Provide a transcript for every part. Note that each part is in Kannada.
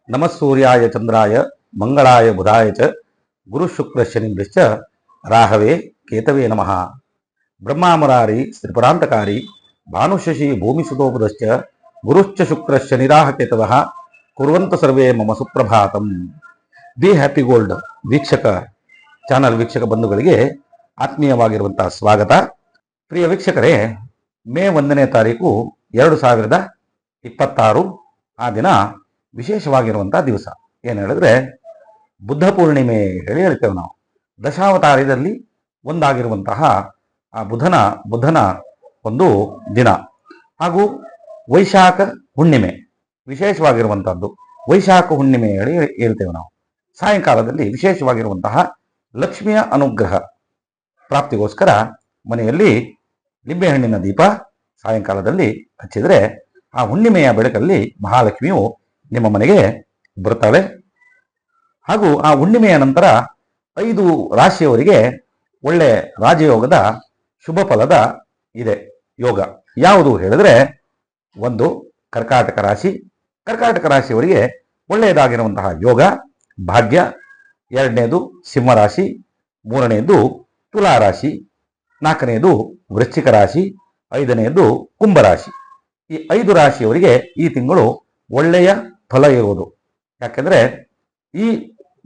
ನಮಃ ಸೂರ್ಯಾಯ ಚಂದ್ರಾಯ ಮಂಗಳಾಯ ಬುಧಾಯ ಚ ಗುರು ಶುಕ್ರ ಶನಿಭ್ಯಶ್ಚ ರಾಹವೇ ಕೇತವೇ ನಮಃ. ಬ್ರಹ್ಮಾಮುರಾರಿ ಶ್ರೀಪರಾಂತಕಾರಿ ಭಾನುಶಶಿ ಭೂಮಿಸುತೋಪುದಶ್ಚ ಗುರುಶ್ಚ ಶುಕ್ರ ಶನಿರಾಹ ಕೇತವಃ ಕುರ್ವಂತ ಸರ್ವೇ ಮಮ ಸುಪ್ರಭಾತಂ. ಬಿ ಹ್ಯಾಪಿ ಗೋಲ್ಡ್ ವೀಕ್ಷಕ ಚಾನಲ್ ವೀಕ್ಷಕ ಬಂಧುಗಳಿಗೆ ಆತ್ಮೀಯವಾಗಿರುವಂತಹ ಸ್ವಾಗತ. ಪ್ರಿಯ ವೀಕ್ಷಕರೇ, ಮೇ 1ನೇ ತಾರೀಕು 2026 ಆ ದಿನ ವಿಶೇಷವಾಗಿರುವಂತಹ ದಿವಸ. ಏನು ಹೇಳಿದ್ರೆ ಬುದ್ಧ ಪೂರ್ಣಿಮೆ ಹೇಳಿ ಹೇಳ್ತೇವೆ ನಾವು. ದಶಾವತಾರದಲ್ಲಿ ಒಂದಾಗಿರುವಂತಹ ಆ ಬುಧನ ಒಂದು ದಿನ ಹಾಗೂ ವೈಶಾಖ ಹುಣ್ಣಿಮೆ ವಿಶೇಷವಾಗಿರುವಂತಹದ್ದು. ವೈಶಾಖ ಹುಣ್ಣಿಮೆ ಹೇಳಿ ಹೇಳ್ತೇವೆ ನಾವು. ಸಾಯಂಕಾಲದಲ್ಲಿ ವಿಶೇಷವಾಗಿರುವಂತಹ ಲಕ್ಷ್ಮಿಯ ಅನುಗ್ರಹ ಪ್ರಾಪ್ತಿಗೋಸ್ಕರ ಮನೆಯಲ್ಲಿ ಲಿಂಬೆಹಣ್ಣಿನ ದೀಪ ಸಾಯಂಕಾಲದಲ್ಲಿ ಹಚ್ಚಿದರೆ ಆ ಹುಣ್ಣಿಮೆಯ ಬೆಳಕಲ್ಲಿ ಮಹಾಲಕ್ಷ್ಮಿಯು ನಿಮ್ಮ ಮನೆಗೆ ಬರ್ತಾಳೆ. ಹಾಗೂ ಆ ಹುಣ್ಣಿಮೆಯ ನಂತರ 5 ರಾಶಿಯವರಿಗೆ ಒಳ್ಳೆ ರಾಜಯೋಗದ ಶುಭ ಫಲದ ಇದೆ ಯೋಗ. ಯಾವುದು ಹೇಳಿದ್ರೆ, 1 ಕರ್ಕಾಟಕ ರಾಶಿ. ಕರ್ಕಾಟಕ ರಾಶಿಯವರಿಗೆ ಒಳ್ಳೆಯದಾಗಿರುವಂತಹ ಯೋಗ ಭಾಗ್ಯ. 2ನೇದು ಸಿಂಹರಾಶಿ, 3ನೇದು ತುಲಾರಾಶಿ, 4ನೇದು ವೃಶ್ಚಿಕ ರಾಶಿ, 5ನೇದು ಕುಂಭರಾಶಿ. ಈ 5 ರಾಶಿಯವರಿಗೆ ಈ ತಿಂಗಳು ಒಳ್ಳೆಯ ಫಲ ಇರುವುದು. ಯಾಕೆಂದ್ರೆ ಈ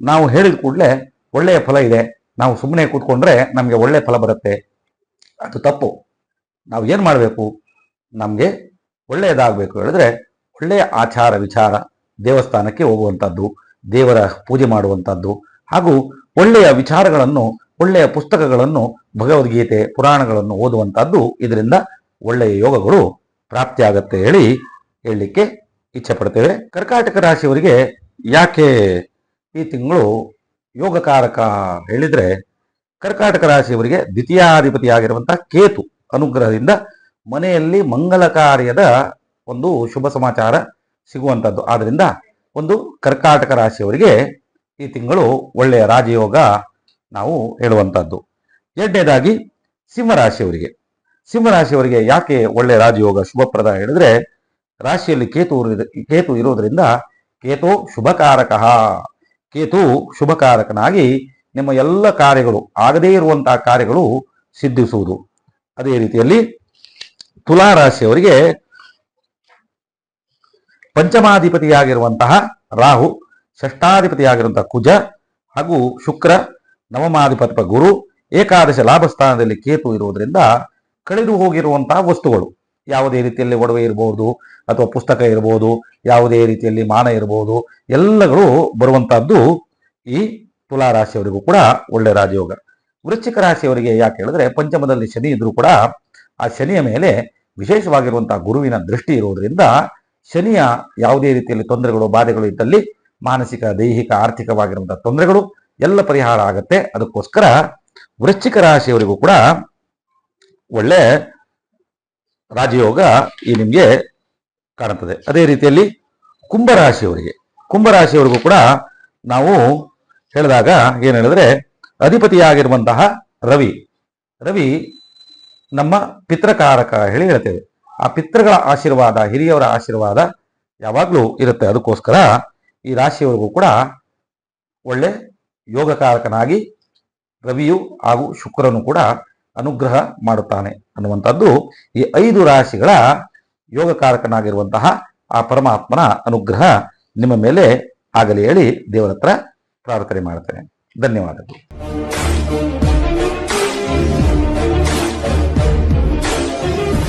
ನಾವು ಹೇಳಿದ ಕೂಡಲೇ ಒಳ್ಳೆಯ ಫಲ ಇದೆ, ನಾವು ಸುಮ್ಮನೆ ಕೂತ್ಕೊಂಡ್ರೆ ನಮಗೆ ಒಳ್ಳೆಯ ಫಲ ಬರುತ್ತೆ, ಅದು ತಪ್ಪು. ನಾವು ಏನು ಮಾಡಬೇಕು, ನಮಗೆ ಒಳ್ಳೆಯದಾಗಬೇಕು ಹೇಳಿದ್ರೆ ಒಳ್ಳೆಯ ಆಚಾರ ವಿಚಾರ, ದೇವಸ್ಥಾನಕ್ಕೆ ಹೋಗುವಂಥದ್ದು, ದೇವರ ಪೂಜೆ ಮಾಡುವಂಥದ್ದು, ಹಾಗೂ ಒಳ್ಳೆಯ ವಿಚಾರಗಳನ್ನು, ಒಳ್ಳೆಯ ಪುಸ್ತಕಗಳನ್ನು, ಭಗವದ್ಗೀತೆ ಪುರಾಣಗಳನ್ನು ಓದುವಂಥದ್ದು, ಇದರಿಂದ ಒಳ್ಳೆಯ ಯೋಗಗಳು ಪ್ರಾಪ್ತಿಯಾಗತ್ತೆ ಹೇಳಲಿಕ್ಕೆ ಇಚ್ಛೆ ಪಡ್ತೇವೆ. ಕರ್ಕಾಟಕ ರಾಶಿಯವರಿಗೆ ಯಾಕೆ ಈ ತಿಂಗಳು ಯೋಗಕಾರಕ ಹೇಳಿದ್ರೆ, ಕರ್ಕಾಟಕ ರಾಶಿಯವರಿಗೆ ದ್ವಿತೀಯಾಧಿಪತಿಯಾಗಿರುವಂತಹ ಕೇತು ಅನುಗ್ರಹದಿಂದ ಮನೆಯಲ್ಲಿ ಮಂಗಲ ಕಾರ್ಯದ ಒಂದು ಶುಭ ಸಮಾಚಾರ ಸಿಗುವಂಥದ್ದು. ಆದ್ದರಿಂದ ಒಂದು ಕರ್ಕಾಟಕ ರಾಶಿಯವರಿಗೆ ಈ ತಿಂಗಳು ಒಳ್ಳೆಯ ರಾಜಯೋಗ ನಾವು ಹೇಳುವಂಥದ್ದು. 2ನೇದಾಗಿ ಸಿಂಹರಾಶಿಯವರಿಗೆ ಯಾಕೆ ಒಳ್ಳೆಯ ರಾಜಯೋಗ ಶುಭಪ್ರದ ಹೇಳಿದ್ರೆ, ರಾಶಿಯಲ್ಲಿ ಕೇತು ಇರೋದ್ರಿಂದ ಕೇತು ಶುಭಕಾರಕನಾಗಿ ನಿಮ್ಮ ಎಲ್ಲ ಕಾರ್ಯಗಳು, ಆಗದೇ ಇರುವಂತಹ ಕಾರ್ಯಗಳು ಸಿದ್ಧಿಸುವುದು. ಅದೇ ರೀತಿಯಲ್ಲಿ ತುಲಾರಾಶಿಯವರಿಗೆ ಪಂಚಮಾಧಿಪತಿಯಾಗಿರುವಂತಹ ರಾಹು, ಷಷ್ಠಾಧಿಪತಿಯಾಗಿರುವಂತಹ ಕುಜ ಹಾಗೂ ಶುಕ್ರ, ನವಮಾಧಿಪತಿ ಗುರು, ಏಕಾದಶ ಲಾಭಸ್ಥಾನದಲ್ಲಿ ಕೇತು ಇರುವುದರಿಂದ ಕಳೆದು ಹೋಗಿರುವಂತಹ ವಸ್ತುಗಳು, ಯಾವುದೇ ರೀತಿಯಲ್ಲಿ ಒಡವೆ ಇರಬಹುದು ಅಥವಾ ಪುಸ್ತಕ ಇರಬಹುದು, ಯಾವುದೇ ರೀತಿಯಲ್ಲಿ ಮಾನ ಇರಬಹುದು, ಎಲ್ಲಗಳು ಬರುವಂತಹದ್ದು ಈ ತುಲಾರಾಶಿಯವರಿಗೂ ಕೂಡ ಒಳ್ಳೆ ರಾಜಯೋಗ. ವೃಶ್ಚಿಕ ರಾಶಿಯವರಿಗೆ ಯಾಕೆ ಹೇಳಿದ್ರೆ, ಪಂಚಮದಲ್ಲಿ ಶನಿ ಇದ್ರೂ ಕೂಡ ಆ ಶನಿಯ ಮೇಲೆ ವಿಶೇಷವಾಗಿರುವಂತಹ ಗುರುವಿನ ದೃಷ್ಟಿ ಇರುವುದರಿಂದ ಶನಿಯ ಯಾವುದೇ ರೀತಿಯಲ್ಲಿ ತೊಂದರೆಗಳು, ಬಾಧೆಗಳು ಇದ್ದಲ್ಲಿ ಮಾನಸಿಕ, ದೈಹಿಕ, ಆರ್ಥಿಕವಾಗಿರುವಂತಹ ತೊಂದರೆಗಳು ಎಲ್ಲ ಪರಿಹಾರ ಆಗತ್ತೆ. ಅದಕ್ಕೋಸ್ಕರ ವೃಶ್ಚಿಕ ರಾಶಿಯವರಿಗೂ ಕೂಡ ಒಳ್ಳೆ ರಾಜಯೋಗ ಈ ನಿಮಗೆ ಕಾಣುತ್ತದೆ. ಅದೇ ರೀತಿಯಲ್ಲಿ ಕುಂಭರಾಶಿಯವರಿಗೂ ಕೂಡ ನಾವು ಹೇಳಿದಾಗ ಏನು ಹೇಳಿದ್ರೆ, ಅಧಿಪತಿಯಾಗಿರುವಂತಹ ರವಿ ನಮ್ಮ ಪಿತೃಕಾರಕ ಹೇಳ್ತೇವೆ. ಆ ಪಿತೃಗಳ ಆಶೀರ್ವಾದ, ಹಿರಿಯವರ ಆಶೀರ್ವಾದ ಯಾವಾಗಲೂ ಇರುತ್ತೆ. ಅದಕ್ಕೋಸ್ಕರ ಈ ರಾಶಿಯವರಿಗೂ ಕೂಡ ಒಳ್ಳೆ ಯೋಗಕಾರಕನಾಗಿ ರವಿಯು ಹಾಗೂ ಶುಕ್ರನು ಕೂಡ ಅನುಗ್ರಹ ಮಾಡುತ್ತಾನೆ ಅನ್ನುವಂಥದ್ದು ಈ 5 ರಾಶಿಗಳ ಯೋಗಕಾರಕನಾಗಿರುವಂತಹ ಆ ಪರಮಾತ್ಮನ ಅನುಗ್ರಹ ನಿಮ್ಮ ಮೇಲೆ ಆಗಲಿ ಹೇಳಿ ದೇವರ ಹತ್ರ ಪ್ರಾರ್ಥನೆ ಮಾಡ್ತೇನೆ. ಧನ್ಯವಾದಗಳು.